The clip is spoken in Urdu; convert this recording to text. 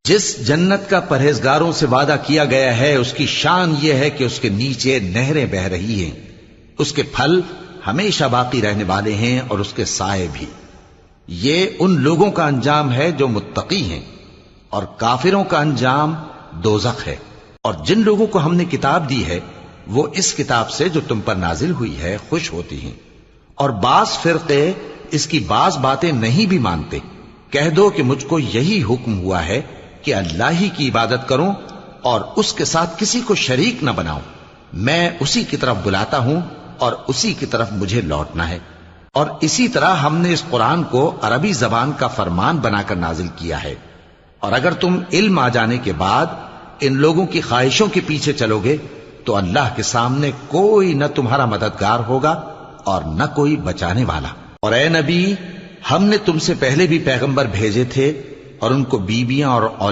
جس جنت کا پرہیزگاروں سے وعدہ کیا گیا ہے اس کی شان یہ ہے کہ اس کے نیچے نہریں بہ رہی ہیں، اس کے پھل ہمیشہ باقی رہنے والے ہیں اور اس کے سائے بھی۔ یہ ان لوگوں کا انجام ہے جو متقی ہیں، اور کافروں کا انجام دوزخ ہے۔ اور جن لوگوں کو ہم نے کتاب دی ہے وہ اس کتاب سے جو تم پر نازل ہوئی ہے خوش ہوتی ہیں، اور بعض فرقے اس کی بعض باتیں نہیں بھی مانتے۔ کہہ دو کہ مجھ کو یہی حکم ہوا ہے کہ اللہ ہی کی عبادت کروں اور اس کے ساتھ کسی کو شریک نہ بناؤں۔ میں اسی کی طرف بلاتا ہوں اور اسی کی طرف مجھے لوٹنا ہے۔ اور اسی طرح ہم نے اس قرآن کو عربی زبان کا فرمان بنا کر نازل کیا ہے۔ اور اگر تم علم آ جانے کے بعد ان لوگوں کی خواہشوں کے پیچھے چلو گے تو اللہ کے سامنے کوئی نہ تمہارا مددگار ہوگا اور نہ کوئی بچانے والا۔ اور اے نبی، ہم نے تم سے پہلے بھی پیغمبر بھیجے تھے اور ان کو بیویاں اور